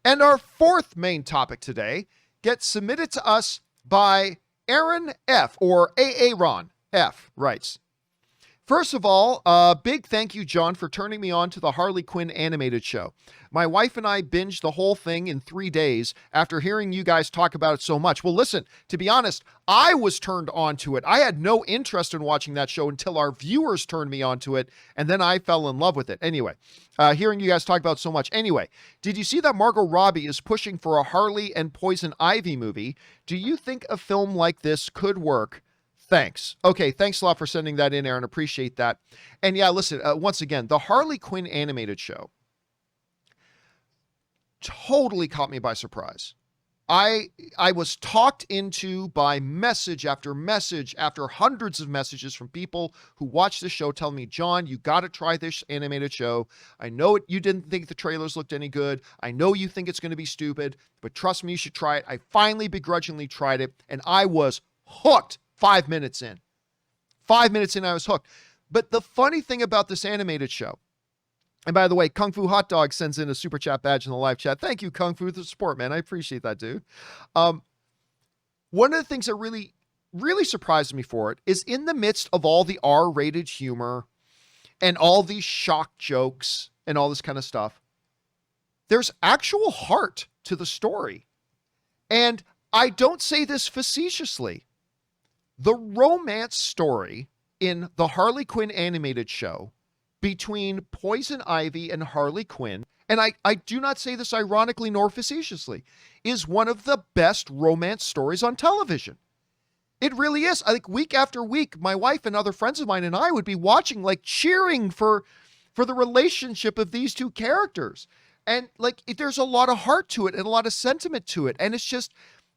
And our fourth main topic today gets submitted to us by Aaron F., or Aaron F. writes, first of all, big thank you, John, for turning me on to the Harley Quinn animated show. My wife and I binged the whole thing in 3 days after hearing you guys talk about it so much. Well, listen, to be honest, I was turned on to it. I had no interest in watching that show until our viewers turned me on to it, and then I fell in love with it. Anyway, hearing you guys talk about it so much. Anyway, did you see that Margot Robbie is pushing for a Harley and Poison Ivy movie? Do you think a film like this could work? Thanks. Okay, thanks a lot for sending that in, Aaron. Appreciate that. And yeah, listen, once again, the Harley Quinn animated show totally caught me by surprise. I was talked into by message after message after hundreds of messages from people who watched the show telling me, John, you got to try this animated show. I know you didn't think the trailers looked any good. I know you think it's going to be stupid, but trust me, you should try it. I finally begrudgingly tried it, and I was hooked 5 minutes in. 5 minutes in, I was hooked. But the funny thing about this animated show, and by the way, Kung Fu Hot Dog sends in a super chat badge in the live chat. Thank you, Kung Fu, for the support, man. I appreciate that, dude. One of the things that really, really surprised me for it is in the midst of all the R-rated humor and all these shock jokes and all this kind of stuff, there's actual heart to the story. And I don't say this facetiously. The romance story in the Harley Quinn animated show between Poison Ivy and Harley Quinn, and I do not say this ironically nor facetiously, is one of the best romance stories on television. It really is. I think week after week, my wife and other friends of mine and I would be watching, like cheering for the relationship of these two characters. And like, there's a lot of heart to it and a lot of sentiment to it. And it's just,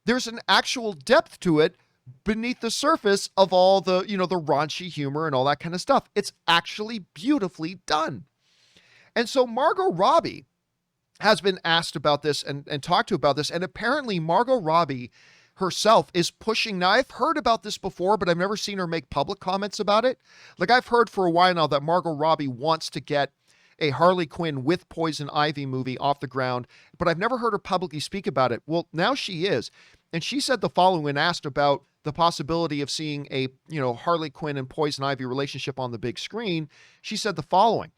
there's an actual depth to it beneath the surface of all the, the raunchy humor and all that kind of stuff. It's actually beautifully done. And so Margot Robbie has been asked about this and talked to about this. And apparently Margot Robbie herself is pushing. Now, I've heard about this before, but I've never seen her make public comments about it. Like, I've heard for a while now that Margot Robbie wants to get a Harley Quinn with Poison Ivy movie off the ground, but I've never heard her publicly speak about it. Well, now she is. And she said the following when asked about the possibility of seeing a, Harley Quinn and Poison Ivy relationship on the big screen. She said the following: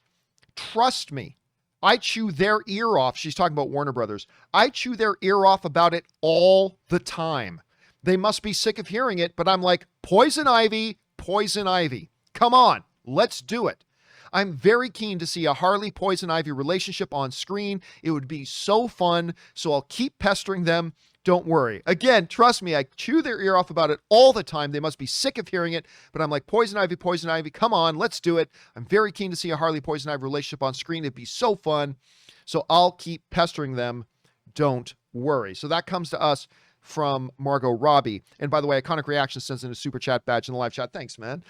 trust me, I chew their ear off. She's talking about Warner Brothers. I chew their ear off about it all the time. They must be sick of hearing it, but I'm like, Poison Ivy, Poison Ivy. Come on, let's do it. I'm very keen to see a Harley Poison Ivy relationship on screen. It would be so fun, so I'll keep pestering them. Don't worry. Again, trust me, I chew their ear off about it all the time. They must be sick of hearing it, but I'm like, Poison Ivy, come on, let's do it. I'm very keen to see a Harley Poison Ivy relationship on screen. It'd be so fun. So I'll keep pestering them. Don't worry. So that comes to us from Margot Robbie. And by the way, Iconic Reaction sends in a super chat badge in the live chat. Thanks, man.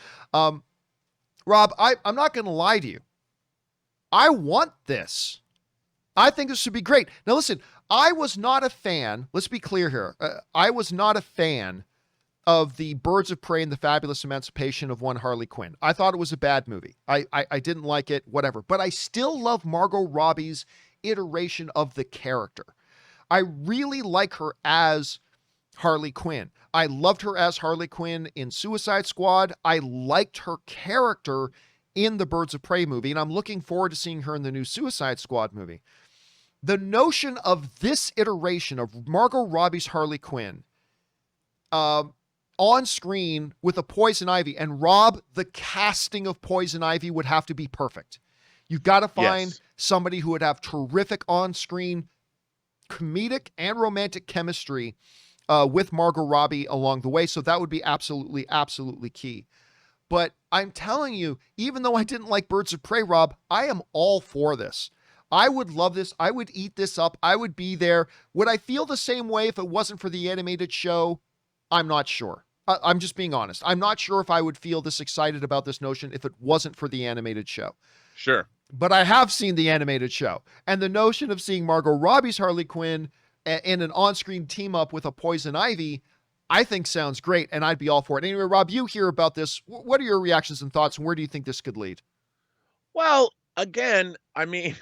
Rob, I'm not going to lie to you. I want this. I think this should be great. Now, listen, I was not a fan. Let's be clear here. I was not a fan of the Birds of Prey and the Fabulous Emancipation of One Harley Quinn. I thought it was a bad movie. I didn't like it, whatever. But I still love Margot Robbie's iteration of the character. I really like her as Harley Quinn. I loved her as Harley Quinn in Suicide Squad. I liked her character in the Birds of Prey movie, and I'm looking forward to seeing her in the new Suicide Squad movie. The notion of this iteration of Margot Robbie's Harley Quinn on screen with a Poison Ivy, and Rob, the casting of Poison Ivy would have to be perfect. You've got to find somebody who would have terrific on-screen comedic and romantic chemistry with Margot Robbie along the way. So that would be absolutely, absolutely key. But I'm telling you, even though I didn't like Birds of Prey, Rob, I am all for this. I would love this. I would eat this up. I would be there. Would I feel the same way if it wasn't for the animated show? I'm not sure. I'm just being honest. I'm not sure if I would feel this excited about this notion if it wasn't for the animated show. Sure. But I have seen the animated show. And the notion of seeing Margot Robbie's Harley Quinn in an on-screen team up with a Poison Ivy, I think sounds great, and I'd be all for it. Anyway, Rob, you hear about this. What are your reactions and thoughts, and where do you think this could lead? Well, again, I mean,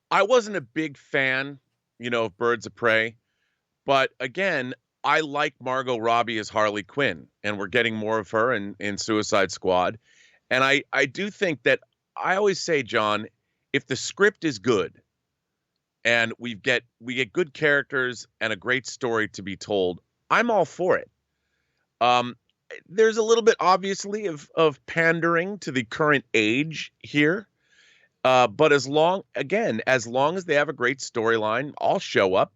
I wasn't a big fan of Birds of Prey. But again, I like Margot Robbie as Harley Quinn, and we're getting more of her in Suicide Squad. And I do think that I always say, John, if the script is good and we get good characters and a great story to be told, I'm all for it. Um, there's a little bit obviously of pandering to the current age here. But as long as they have a great storyline, I'll show up.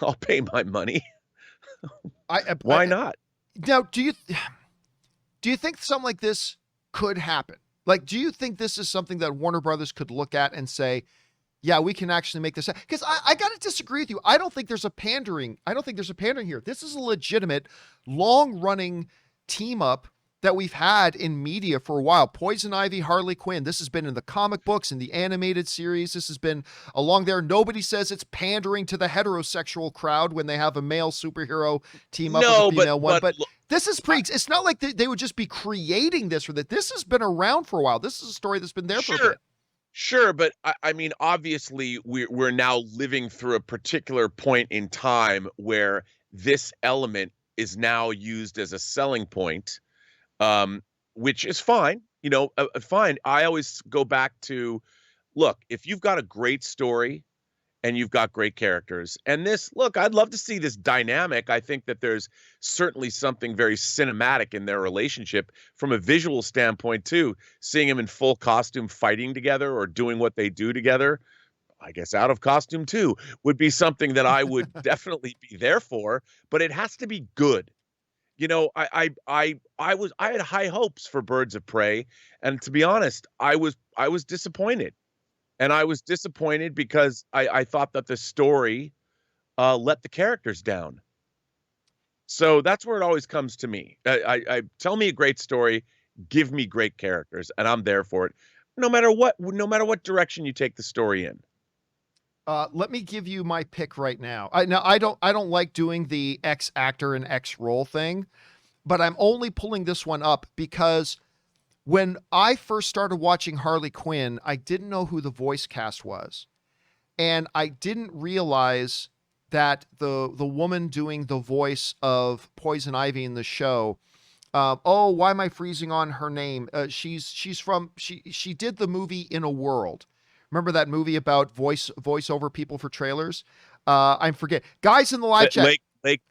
I'll pay my money. Why not? Now, do you think something like this could happen? Like, do you think this is something that Warner Brothers could look at and say, yeah, we can actually make this? Because I got to disagree with you. I don't think there's a pandering. I don't think there's a pandering here. This is a legitimate, long-running team up that we've had in media for a while. Poison Ivy, Harley Quinn. This has been in the comic books, in the animated series. This has been along there. Nobody says it's pandering to the heterosexual crowd when they have a male superhero team up with a female one. But this is it's not like they would just be creating this or that. This has been around for a while. This is a story that's been there for a bit. Sure, but I mean, obviously, we're now living through a particular point in time where this element is now used as a selling point, which is fine. Fine. I always go back to, look, if you've got a great story and you've got great characters, and I'd love to see this dynamic. I think that there's certainly something very cinematic in their relationship from a visual standpoint too. Seeing them in full costume fighting together or doing what they do together, I guess out of costume too, would be something that I would definitely be there for, but it has to be good. I had high hopes for Birds of Prey, and to be honest, I was disappointed. And I was disappointed because I thought that the story let the characters down. So that's where it always comes to me. I tell me a great story, give me great characters, and I'm there for it, no matter what direction you take the story in. Let me give you my pick right now. I don't like doing the X actor and X role thing, but I'm only pulling this one up because when I first started watching Harley Quinn, I didn't know who the voice cast was. And I didn't realize that the woman doing the voice of Poison Ivy in the show, why am I freezing on her name? She did the movie In a World. Remember that movie about voiceover people for trailers? I forget. Guys in the live chat. Lake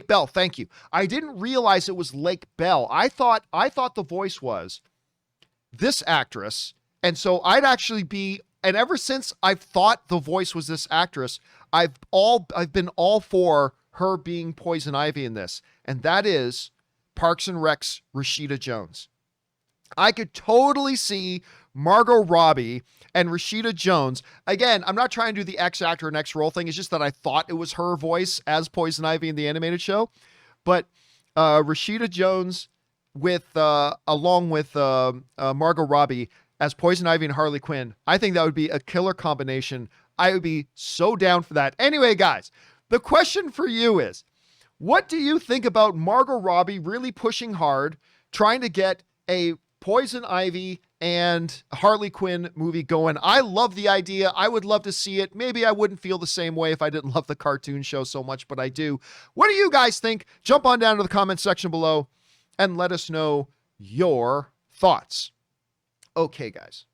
Bell. Thank you. I didn't realize it was Lake Bell. I thought the voice was this actress. And so I'd actually be, and ever since I've thought the voice was this actress, I've been all for her being Poison Ivy in this. And that is Parks and Rec's Rashida Jones. I could totally see Margot Robbie and Rashida Jones. Again, I'm not trying to do the X actor and X role thing. It's just that I thought it was her voice as Poison Ivy in the animated show. But Rashida Jones along with Margot Robbie as Poison Ivy and Harley Quinn, I think that would be a killer combination. I would be so down for that. Anyway, guys, the question for you is, what do you think about Margot Robbie really pushing hard, trying to get a Poison Ivy and Harley Quinn movie going? I love the idea. I would love to see it. Maybe I wouldn't feel the same way if I didn't love the cartoon show so much, but I do. What do you guys think? Jump on down to the comment section below and let us know your thoughts. Okay, guys.